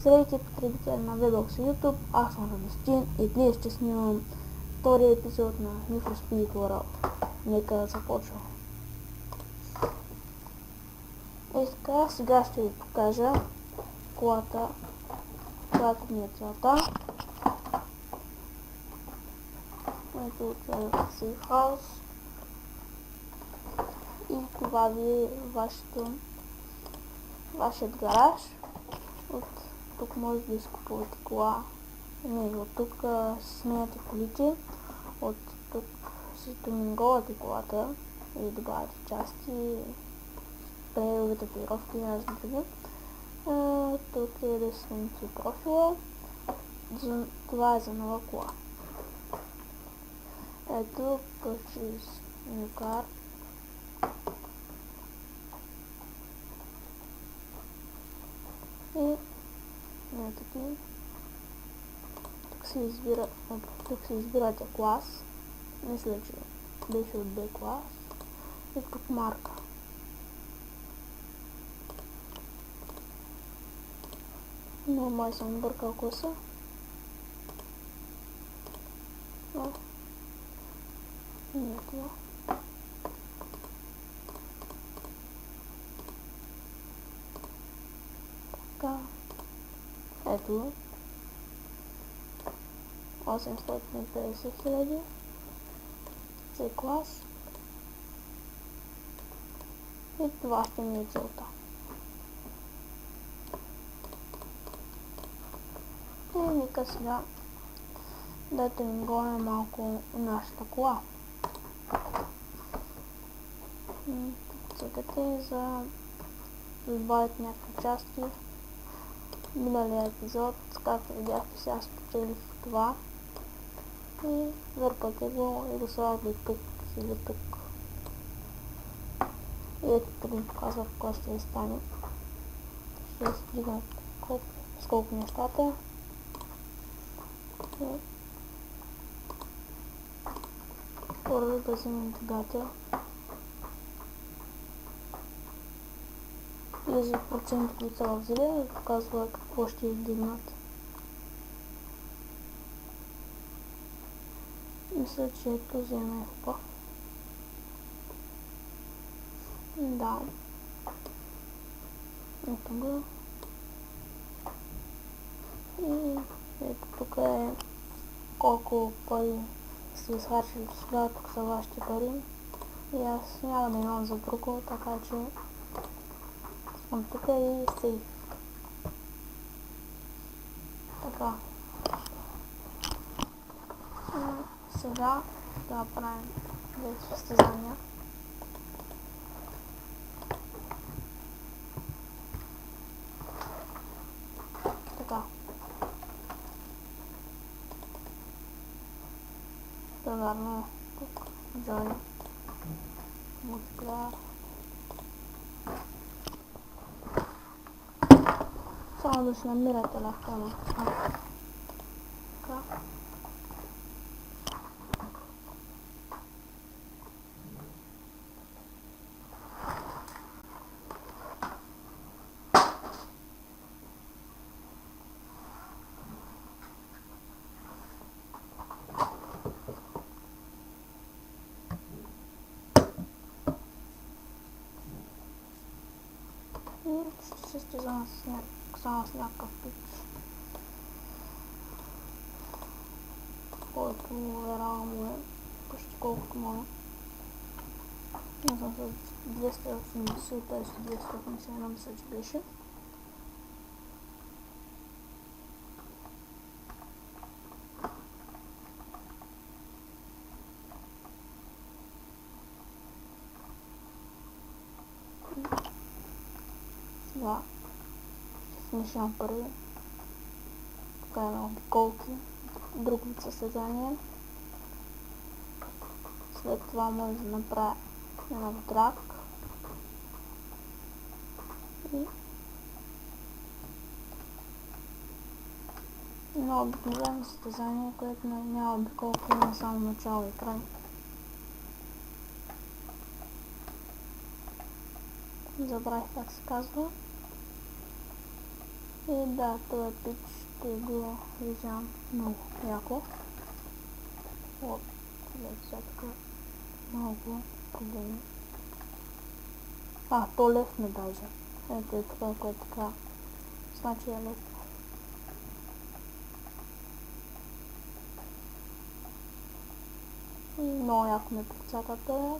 Здравейте, потребители на Velox и YouTube, аз съм Радостин и днес ще снимам втория епизод на Need for Speed World. Нека да започвам. И така, сега ще ви покажа колата, която ми е целта. Ето това е Safe House. И това ви е вашият гараж. От тук може да изкупувате кола. От тук си сменяте колите. От тук си тюнинговате колата и добавяте части, прегови татуировки и разни други. Тук е да си смените профила. Това е за нова кола. Ето purchase new car. И ето тук се избирате клас. Мисля, че беше от B клас. И тук марка. Но май съм бъркал класа. Но не е това. Така. Ето 850 000 C клас. И това ще ми е целта. И нека сега да тюнингуваме малко нашата кола. Цъкате за да добавите някакви части. Миналия епизод, както видяхте, сега спечелих това. И върпате го и го слагате тук или тук. И ето тук ми показва какво ще стане. Ще се дигнат с колко нещата. И първо да вземем двигател. И за процент, които са в зелено, показва какво ще издигнат. Мисля, че ето вземе хубав. Да. Ето го. И ето тук е колко пари сте изхарчили до сега. Тук са вашите пари. И аз няма да имам за друго, така че съм тук и сейф. Така. Сега да направим две състезания. Така. Примерно тук Join Multiplayer. Само да си намира телефона. Така. И ще се състезавам само с някакъв пич, който верава му е почти колкото мога. Не съм с 280, т.е. 251 мисля, че беше. Сега ще финиширам първи. Тук е на обиколки, друг вид състезание. След това може да направя една драг. И едно обикновено състезание, което няма обиколки, има само начало и край. Забравих как се казва. И да, този пич ще го виждам много яко. От сега така много проблеми. То лесно даже. Ето е това, което така. Значи е лесно. И много яко ме подсака това.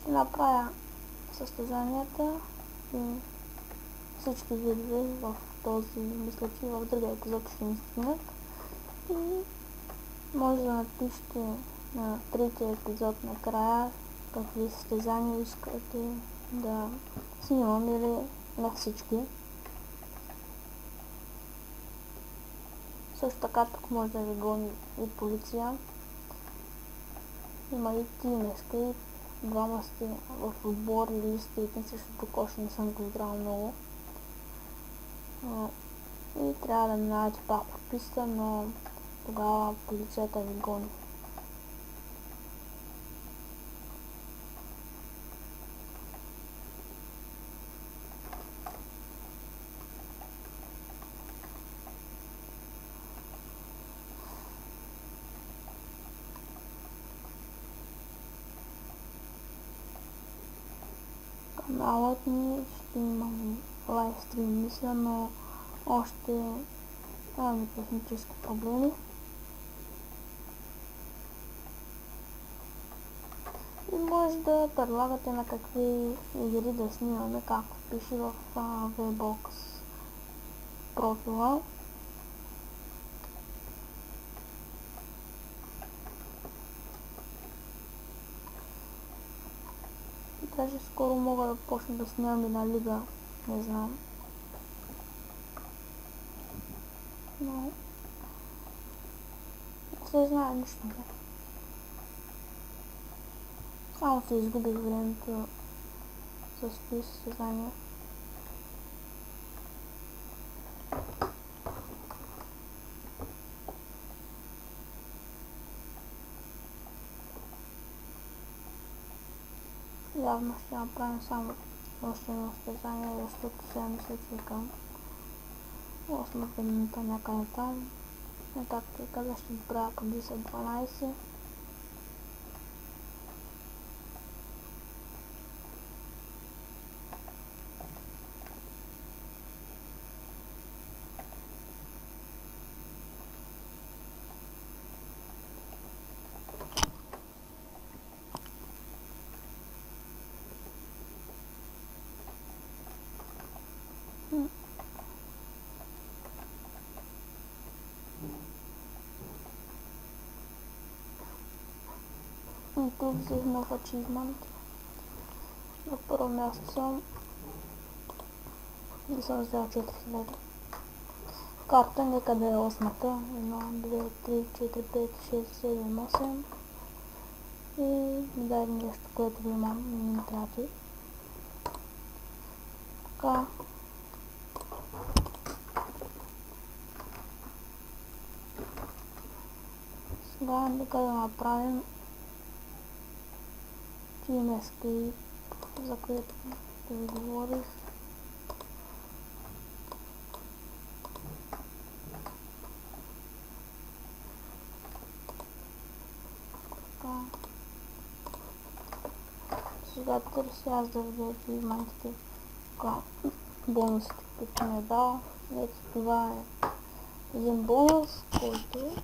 Ще направя състезанията и всички видове в този, мисля, че в другия епизод ще ми стигнат. И може да напишете на третия епизод накрая какви състезания искате да снимам или на всички. Също така тук може да ви гони и полиция. Има и тимеска и двама сте в отбор или сте един същото кош, не съм го играл много. И трябва да минавате пак по писта, но тогава полицията ви гони. Каналът ни ще имам лайвстрим, мисля, но още имаме технически проблеми. И може да предлагате на какви игри да снимаме, както пише в VBOX профила. Даже скоро мога да почна да снимам и на лига, не знам. Но не се знае нищо. Само се изгубих времето с тези състезания. Явно ще направим само още едно състезание, защото сега мисля, че към 8 минута някъде там. И както и казах, ще правя по 10-12. И тук взех нов ачивмент. На първо място съм и съм взел 4000. Карта някъде е 8-та. 1, 2, 3, 4, 5, 6, 7, 8. И ми дай нещо, което го имам и не ми трябва. Така. Сега нека да направим TMSK, за което да ви говорих. Така. Сега търся аз да видя аchievement-ите, бонусите, които ми е дал. Ето това е един бонус, който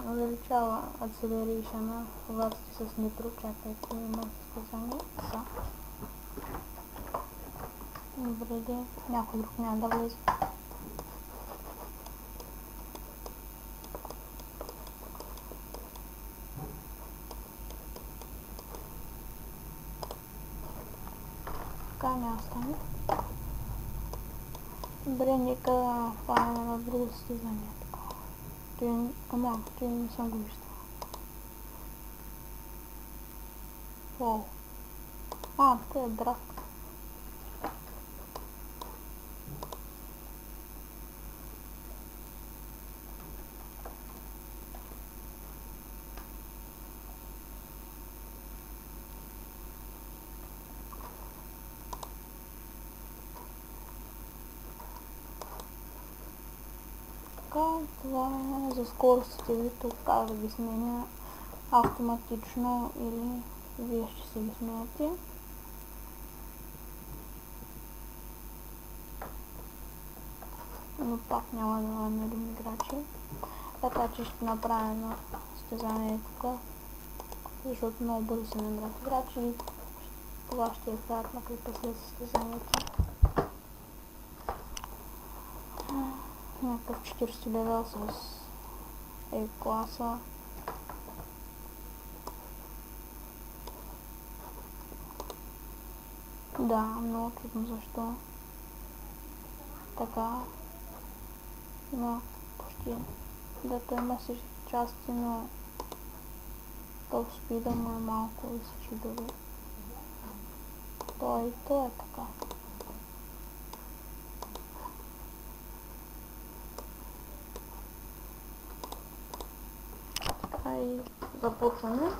увеличава acceleration-а, когато сте с нитро. Чакайте, има състезание. Така. Добре, някой друг няма да влезе. Така няма стане. Добре, нека фана на друго състезание. Ама, той не съм го виждал. Воу. Това е драфт. Така, това е за скоростите ви, тук как да ги сменя автоматично или вие ще се ги сменяте. Но пак няма да намерим играчи. Така че ще направя едно състезание тук, защото много бързо се намерят играчи и това ще е приятна клипа след състезанието. Някакъв 40 левел с класа. Да, много трудно защо. Така. Но почти. Да, той има всички части, но топ спида му е малко и всички други. Той е така. Така и започваме.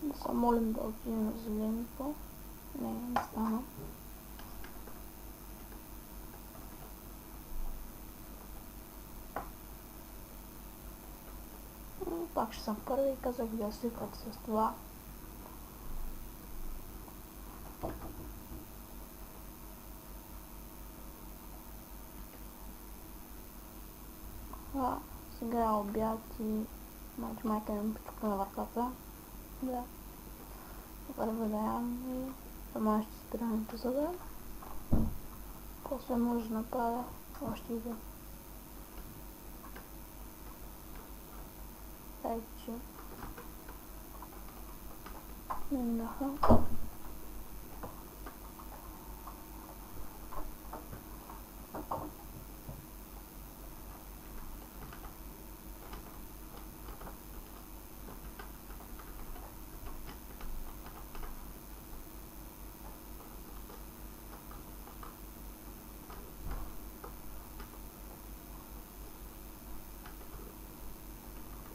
Да се молим да отидем на зеленото. Не стана. Пак ще съм първи и казах да свикват с това. Сега е обяд и майка ми почука на вратата. Да. Първо да ям и сама ще спирам епизода. После може да направя още един. Тъй, че минаха.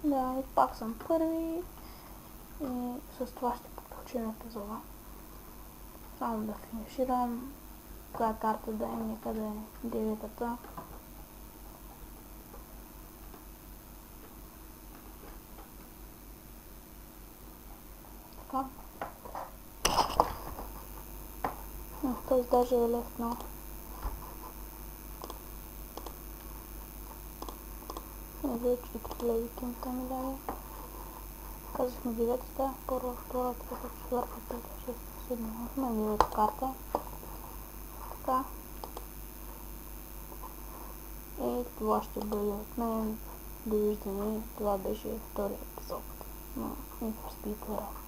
Да, и пак съм първи и с това ще приключим епизода. Само да финиширам. Коя карта да е някъде 9-та. Така. Този даже е лесно. Не вие, че гледате ми там и даде. Казахме 9-та, първа, втора, трета, четвърта, пета, шеста, седма, осма, 9-та карта. Така. И това ще бъде от мен. Довиждане. Това беше втория епизод на Need for Speed World.